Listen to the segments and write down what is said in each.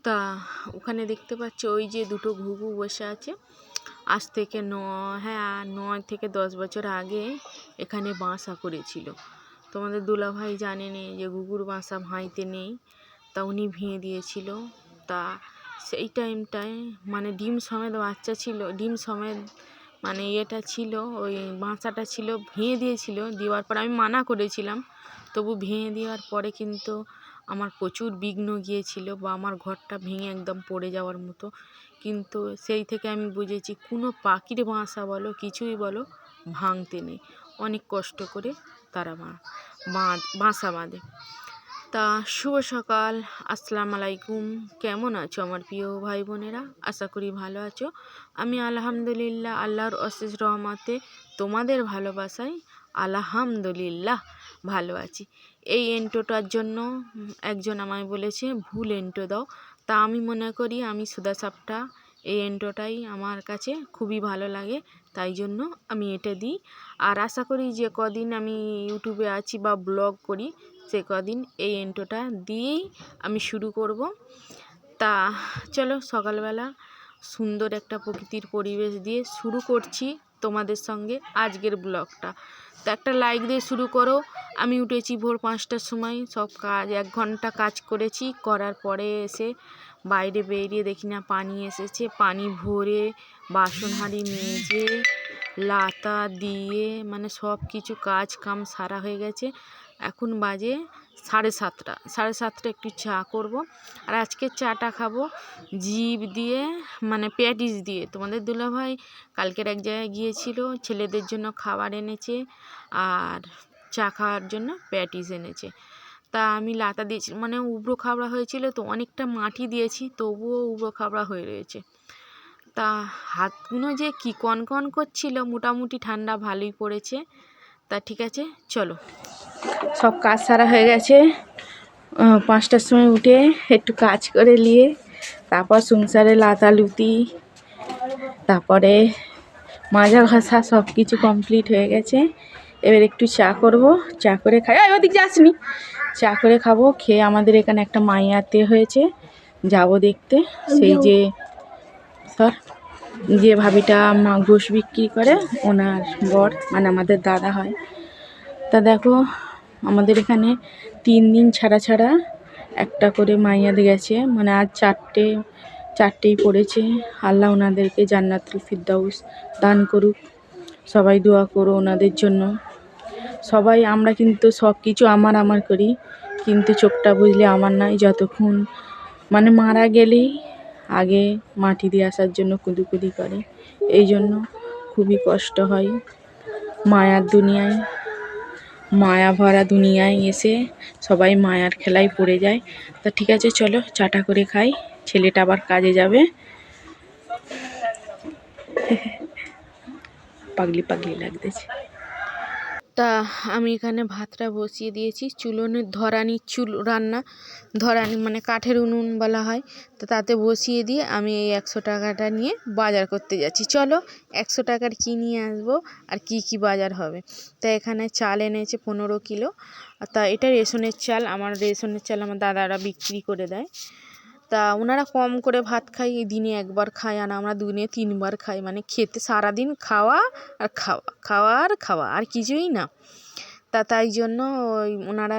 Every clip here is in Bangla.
তা ওখানে দেখতে পাচ্ছি ওই যে দুটো ঘুঘু বসে আছে। আজ থেকে 9 থেকে 10 বছর আগে এখানে বাসা করেছিল। তোমাদের দুলাভাই জানেনি যে ঘুঘুর বাসা ভাঁইতে নেই, তা উনি ভেঙে দিয়েছিল। তা সেই টাইমটায় মানে ডিম সমেত বাচ্চা ছিল, ডিম সমেত মানে এটা ছিল, ওই বাচ্চাটা ছিল, ভেঙে দিয়েছিল। দেওয়ার পর আমি মানা করেছিলাম, তবু ভেঙে দেওয়ার পরে কিন্তু আমার প্রচুর বিঘ্ন গিয়েছিল, বা আমার ঘরটা ভেঙে একদম পড়ে যাওয়ার মতো। কিন্তু সেই থেকে আমি বুঝেছি কোনো পাখির বাসা বলো কিছুই বলো ভাঙতে নেই, অনেক কষ্ট করে তারা বাসা বাঁধে। তা শুভ সকাল, আসসালামু আলাইকুম। কেমন আছো আমার প্রিয় ভাই বোনেরা? আশা করি ভালো আছো। আমি আলহামদুলিল্লাহ আল্লাহর অশেষ রহমতে তোমাদের ভালোবাসায় আলহামদুলিল্লাহ ভালো আছি। এই এন্টোটার জন্য একজন আমায় বলেছে ভুল এন্টো দাও, তা আমি মনে করি আমি সুদা সাপটা এই এন্টোটাই আমার কাছে খুবই ভালো লাগে, তাই জন্য আমি এটা দিই। আর আশা করি যে কদিন আমি ইউটিউবে আছি বা ব্লগ করি সে কদিন এই এন্টোটা দিয়েই আমি শুরু করব। তা চলো সকালবেলা সুন্দর একটা প্রকৃতির পরিবেশ দিয়ে শুরু করছি তোমাদের সঙ্গে আজকের ব্লগটা। তো একটা লাইক দিয়ে শুরু করো। আমি উঠেছি ভোর 5টার সময়, সব কাজ 1 ঘন্টা কাজ করেছি, করার পরে এসে বাইরে বেরিয়ে দেখি না পানি এসেছে, পানি ভরে বাসন হাঁড়ি মেজে লাতা দিয়ে মানে সব কিছু কাজ কাম সারা হয়ে গেছে। এখন বাজে 7:30। 7:30 একটু চা করব, আর আজকে চাটা খাবো জিভ দিয়ে মানে প্যাটিস দিয়ে। তোমাদের দুলাভাই কালকের এক জায়গায় গিয়েছিল, ছেলেদের জন্য খাবার এনেছে আর চা খাওয়ার জন্য প্যাটিস এনেছে। তা আমি লাতা দিয়েছি, মানে উবড়ো খাবড়া হয়েছিল তো অনেকটা মাটি দিয়েছি, তবুও উবড়ো খাবড়া হয়ে রয়েছে। তা হাতগুলো যে কি কনকন করছিল, মোটামুটি ঠান্ডা ভালোই পড়েছে। তা ঠিক আছে চলো, সব কাজ সারা হয়ে গেছে। 5টার সময় উঠে একটু কাজ করে নিয়ে তারপর সংসারে লাতালুতি, তারপরে মাজা ঘষা সব কিছু কমপ্লিট হয়ে গেছে। এবার একটু চা করব, চা করে খাই। ওদিক যাসনি, চা করে খাবো। খেয়ে আমাদের এখানে একটা মাইয়াতে হয়েছে, যাব দেখতে। সেই যে ভাবিটা গোশ বিক্রি করে ওনার বর, মানে আমাদের দাদা হয়। তা দেখো আমাদের এখানে 3 দিন ছাড়া ছাড়া একটা করে মাইয়াদ গেছে, মানে আজ চারটেই পড়েছে। আল্লাহ ওনাদেরকে জান্নাতুল ফিরদাউস দান করুক। সবাই দোয়া করো ওনাদের জন্য। সবাই আমরা কিন্তু সব কিছু আমার করি, কিন্তু চোখটা বুঝলে আমার নাই। যতক্ষণ মানে মারা গেলেই আগে মাটি দিয়ে আসার জন্য কুদুকুদি করে, এই জন্য খুবই কষ্ট হয়। মায়ার দুনিয়ায়, মায়া ভরা দুনিয়ায় এসে সবাই মায়ার খেলায় পড়ে যায়। তা ঠিক আছে চলো চাটা করে খাই, ছেলেটা আবার কাজে যাবে। পাগলি পাগলি লাগতেছে। তা আমি এখানে ভাতটা বসিয়ে দিয়েছি, চুলোনে চুল রান্না, ধরানি মানে কাঠের উনুন বলা হয়। তো তাতে বসিয়ে দিয়ে আমি এই 100 টাকাটা নিয়ে বাজার করতে যাচ্ছি। চলো 100 টাকার কী নিয়ে আসবো আর কি বাজার হবে। তা এখানে চাল এনেছে 15 কিলো। তা এটা রেশনের চাল, আমার রেশনের চাল আমার দাদারা বিক্রি করে দেয়। তা ওনারা কম করে ভাত খাই, দিনে একবার খায়, আর আমরা দিনে 3বার খাই। মানে খেতে সারাদিন খাওয়া আর খাওয়া আর কিছুই না। তাই জন্য ওই ওনারা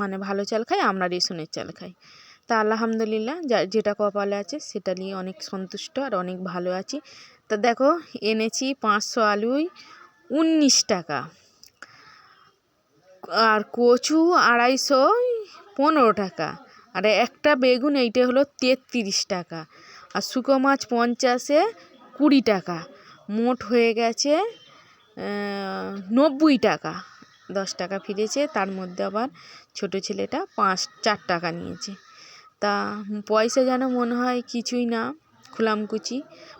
মানে ভালো চাল খায়, আমরা রেশনের চাল খাই। তা আলহামদুলিল্লাহ যেটা কপালে আছে সেটা নিয়ে অনেক সন্তুষ্ট আর অনেক ভালো আছি। তা দেখো এনেছি 500 আলুই 19 টাকা, আর কচু 250 15 টাকা, আর একটা বেগুন এইটা হলো 33 টাকা, আর শুকো মাছ 50-এ 20 টাকা, মোট হয়ে গেছে 90 টাকা। 10 টাকা ফিরেছে, তার মধ্যে আবার ছোটো ছেলেটা 4 টাকা নিয়েছে। তা পয়সা যেন মনে হয় কিছুই না, খুলামকুচি,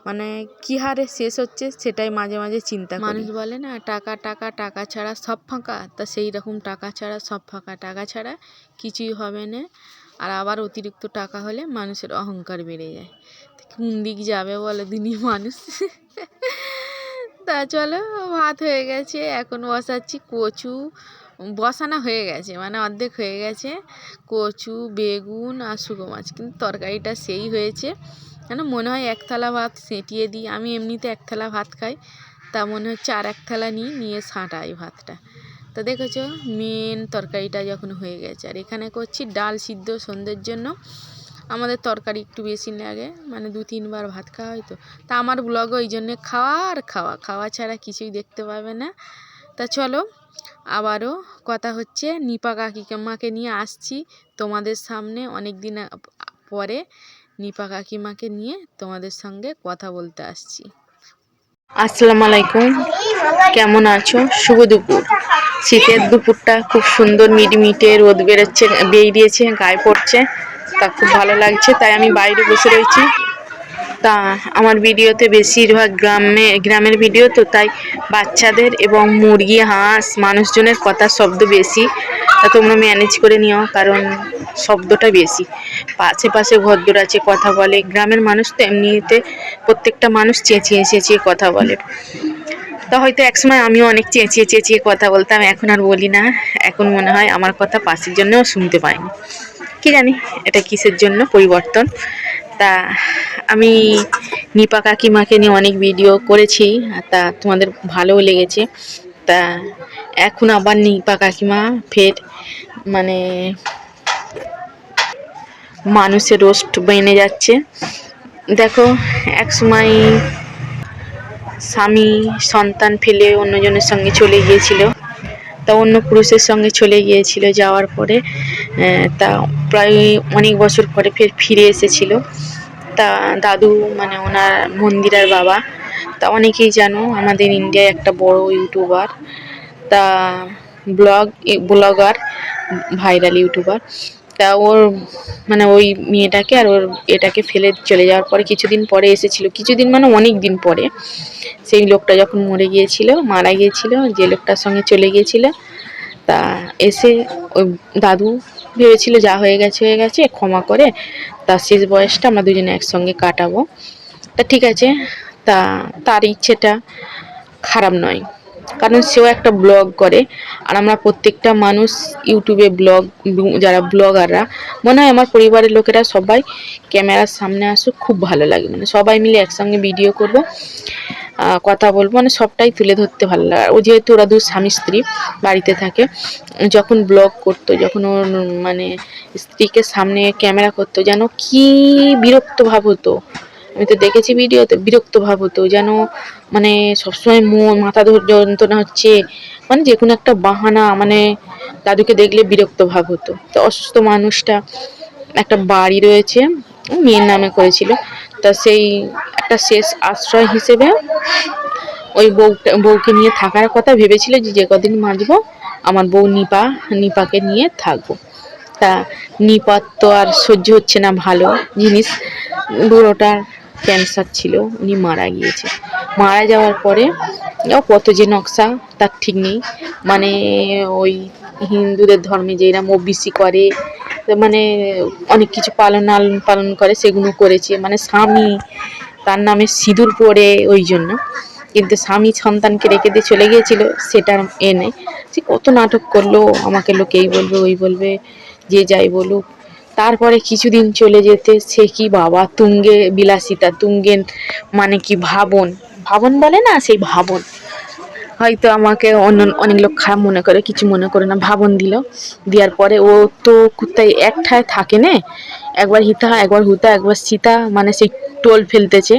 মানে কী হারে শেষ হচ্ছে সেটাই মাঝে মাঝে চিন্তা করি। মানুষ বলে না টাকা টাকা টাকা ছাড়া সব ফাঁকা, তা সেই রকম টাকা ছাড়া সব ফাঁকা, টাকা ছাড়া কিছুই হবে না। আর আবার অতিরিক্ত টাকা হলে মানুষের অহংকার বেড়ে যায়। কোন দিক যাবে বলে দুনিয়া মানুষ। তা চলো ভাত হয়ে গেছে, এখন বসাচ্ছি কচু বসানো হয়ে গেছে, মানে অর্ধেক হয়ে গেছে। কচু, বেগুন আর শুকো মাছ, কিন্তু তরকারিটা সেই হয়েছে। কেন মনে হয় এক থালা ভাত সেঁটিয়ে দিই, আমি এমনিতে এক থালা ভাত খাই, তা মনে হচ্ছে আর এক থালা নিয়ে সাঁটাই ভাতটা। তো দেখেছো মেন তরকারিটা যখন হয়ে গেছে, আর এখানে করছি ডাল সিদ্ধ সন্ধ্যের জন্য। আমাদের তরকারি একটু বেশি লাগে, মানে 2-3 বার ভাত খাওয়া হয় তো। তা আমার ব্লগ ওই জন্যে খাওয়া আর খাওয়া, খাওয়া ছাড়া কিছুই দেখতে পাবে না। তা চলো আবারও কথা হচ্ছে। নিপা কাকিমাকে নিয়ে আসছি তোমাদের সামনে অনেক দিন পরে। নিপা কাকিমাকে নিয়ে তোমাদের সঙ্গে কথা বলতে আসছি। আসসালামু আলাইকুম, কেমন আছো? শুভ দুপুর। শীতের দুপুরটা খুব সুন্দর, মিটমিটে রোদ বেরিয়েছে, গায়ে পড়ছে, তা খুব ভালো লাগছে। তাই আমি বাইরে বসে রয়েছি। তা আমার ভিডিওতে বেশিরভাগ গ্রামের ভিডিও তো, তাই বাচ্চাদের এবং মুরগি, হাঁস, মানুষজনের কথার শব্দ বেশি। তা তোমরা ম্যানেজ করে নিও, কারণ শব্দটা বেশি। পাশে ভদ্র আছে, কথা বলে। গ্রামের মানুষ তো এমনিতে প্রত্যেকটা মানুষ চেঁচিয়ে কথা বলে। তা হয়তো একসময় আমিও অনেক চেঁচিয়ে কথা বলতাম, এখন আর বলি না। এখন মনে হয় আমার কথা পাশের জন্যও শুনতে পাইনি, কি জানি এটা কিসের জন্য পরিবর্তন। তা আমি নিপা কাকিমাকে নিয়ে অনেক ভিডিও করেছি, তা তোমাদের ভালোও লেগেছে। তা এখন আবার নিপা কাকিমা ফের মানে মানুষের রোস্ট বেনে যাচ্ছে। দেখো এক সময় স্বামী সন্তান ফেলে অন্যজনের সঙ্গে চলে গিয়েছিল, তা অন্য পুরুষের সঙ্গে চলে গিয়েছিল। যাওয়ার পরে তা প্রায় অনেক বছর পরে ফের ফিরে এসেছিল। তা দাদু মানে ওনার মন্দিরার বাবা, তা অনেকেই জানো আমাদের ইন্ডিয়ায় একটা বড় ইউটিউবার, তা ব্লগার, ভাইরাল ইউটিউবার। তা ওর মানে ওই মেয়েটাকে আর ওর এটাকে ফেলে চলে যাওয়ার পরে কিছুদিন পরে এসেছিল, কিছুদিন মানে অনেক দিন পরে। সেই লোকটা যখন মারা গিয়েছিল, যে লোকটার সঙ্গে চলে গিয়েছিল, তা এসে ওই দাদু ভেবেছিল যা হয়ে গেছে ক্ষমা করে, তার শেষ বয়সটা আমরা দুজনে একসঙ্গে কাটাবো। তা ঠিক আছে, তা তার ইচ্ছেটা খারাপ নয়, কারণ সেও একটা ব্লগ করে। আর আমরা প্রত্যেকটা মানুষ ইউটিউবে যারা ব্লগাররা, মনে হয় আমার পরিবারের লোকেরা সবাই ক্যামেরার সামনে আসুক, খুব ভালো লাগে। মানে সবাই মিলে একসঙ্গে ভিডিও করব, কথা বলবো, মানে সবটাই তুলে ধরতে ভালো লাগে। ও যেহেতু ওরা স্বামী স্ত্রী বাড়িতে থাকে, যখন ব্লগ করতো, যখন ওর মানে স্ত্রীকে সামনে ক্যামেরা করতো, যেন কি বিরক্ত ভাব হতো। আমি তো দেখেছি ভিডিওতে, বিরক্ত ভাব হতো, যেন মানে সবসময় মাথা যন্ত্রণা হচ্ছে, মানে যে কোনো একটা বাহানা, মানে দাদুকে দেখলে বিরক্ত ভাব হতো। তো অসুস্থ মানুষটা একটা বাড়ি রয়েছে, মেয়ের নামে করেছিল। তা সেই একটা শেষ আশ্রয় হিসেবে ওই বউকে নিয়ে থাকার কথা ভেবেছিল, যে কদিন বাঁচবো আমার বউ নিপাকে নিয়ে থাকবো। তা নিপার তো আর সহ্য হচ্ছে না ভালো জিনিস, বুড়োটার ক্যান্সার ছিল, উনি মারা গিয়েছে। মারা যাওয়ার পরে কত যে নকশা তার ঠিক নেই, মানে ওই হিন্দুদের ধর্মে যেরকম ওবিসি করে, মানে অনেক কিছু পালন করে, সেগুলো করেছে। মানে স্বামী তার নামে সিঁদুর পরে ওই জন্য, কিন্তু স্বামী সন্তানকে রেখে দিয়ে চলে গিয়েছিল, সেটার নেই। সে কত নাটক করলো, আমাকে লোক এই বলবে ওই বলবে, যে যাই বলুক। তারপরে কিছুদিন চলে যেতে সে কি বাবা বিলাসিতা তুঙ্গের মানে কি ভাবন বলে না, সেই ভাবন। হয়তো আমাকে অনেক লোক খারাপ মনে করে, কিছু মনে করে না, ভাবন দেওয়ার পরে ও তো কোথায় একঠায় থাকে না, একবার হিতা একবার হুতা একবার সীতা, মানে সেই টোল ফেলতেছে,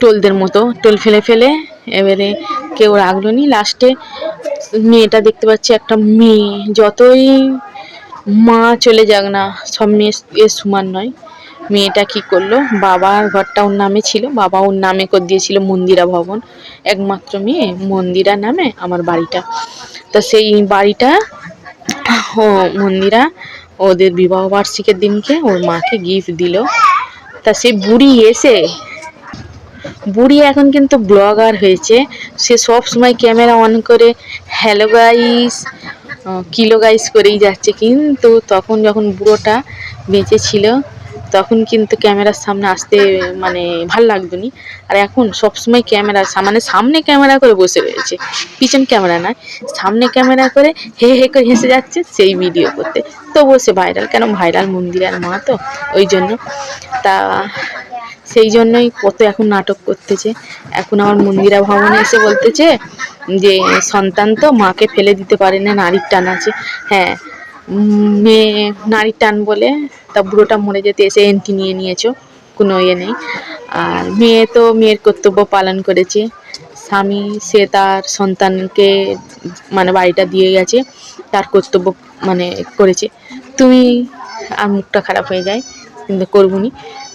টোলদের মতো টোল ফেলে এবারে কেউ রাখলো নি। লাস্টে মেয়েটা দেখতে পাচ্ছি, একটা মেয়ে যতই মা চলে যাক না, সব মেয়ে এর সমান নয়। মেয়েটা কি করলো, বাবার ঘরটা ওর নামে ছিল, বাবা ওর নামে করে দিয়েছিল মন্দিরা ভবন, একমাত্র মেয়ে মন্দিরা নামে আমার বাড়িটা। তা সেই বাড়িটা মন্দিরা ওদের বিবাহ বার্ষিকীর দিনকে ওর মাকে গিফট দিল। তা সেই বুড়ি এখন কিন্তু ব্লগার হয়েছে। সে সব সময় ক্যামেরা অন করে হ্যালো গাইস, কিলো গাইস করেই যাচ্ছে। কিন্তু তখন যখন বুড়োটা বেঁচে ছিল, তখন কিন্তু ক্যামেরার সামনে আসতে মানে ভাল লাগতো নি। আর এখন সবসময় ক্যামেরার সামনে ক্যামেরা করে বসে রয়েছে, পিছন ক্যামেরা নয়, সামনে ক্যামেরা করে হে হে করে হেসে যাচ্ছে সেই ভিডিও করতে। তবুও সে ভাইরাল, কেন ভাইরাল মন্দিরের মা তো, ওই জন্য। তা সেই জন্যই কত এখন নাটক করতেছে। এখন আমার মন্দিরা ভবনে এসে বলতেছে যে সন্তান তো মাকে ফেলে দিতে পারে না, নারীর টান আছে। হ্যাঁ, মেয়ে নারীর টান বলে তা বুড়োটা মরে যেতে এসে এন্ট্রি নিয়ে নিয়েছো, কোনো ইয়ে নেই। আর মেয়ে তো মেয়ের কর্তব্য পালন করেছে, স্বামী সে তার সন্তানকে মানে বাড়িটা দিয়ে গেছে, তার কর্তব্য মানে করেছে। তুমি, আর মুখটা খারাপ হয়ে যায় কিন্তু করবনি,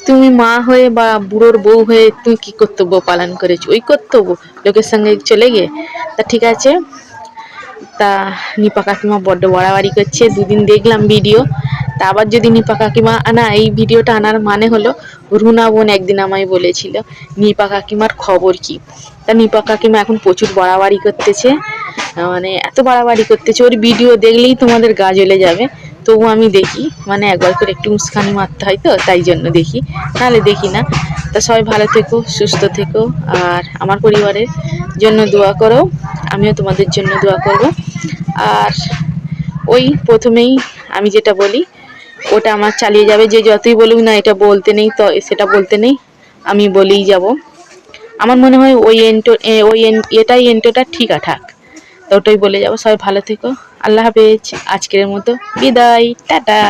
তুমি মা হয়ে বা বুড়োর বউ হয়ে তুমি কি কর্তব্য পালন করেছো? ওই কর্তব্য লোকের সঙ্গে চলে গিয়ে। তা ঠিক আছে। তা নিপা কাকিমা বড্ড বাড়াবাড়ি করছে, দুদিন দেখলাম ভিডিও। তা আবার যদি নিপা কাকিমা আনা, এই ভিডিওটা আনার মানে হলো রুনা বোন একদিন আমায় বলেছিল নিপা কাকিমার খবর কি। তা নিপা কাকিমা এখন প্রচুর বাড়াবাড়ি করতেছে, মানে এত বাড়াবাড়ি করতেছে ওর ভিডিও দেখলেই তোমাদের গা জ্বলে যাবে। তবু আমি দেখি, মানে একবার করে একটু উস্কানি মারতে হয় তো, তাই জন্য দেখি, নাহলে দেখি না। তা সবাই ভালো থেকো, সুস্থ থেকো, আর আমার পরিবারের জন্য দোয়া করো, আমিও তোমাদের জন্য দোয়া করব। আর ওই প্রথমেই আমি যেটা বলি ওটা আমার চালিয়ে যাবে, যে যতই বলুক না এটা বলতে নেই, তো সেটা বলতে নেই, আমি বলেই যাব। আমার মনে হয় ওই এটাই এন্টোটা ঠিক ঠাক, তো ওটাই বলে যাব। সবাই ভালো থেকো, আল্লাহ হাফেজ, আজকের মতো বিদায়, টাটা।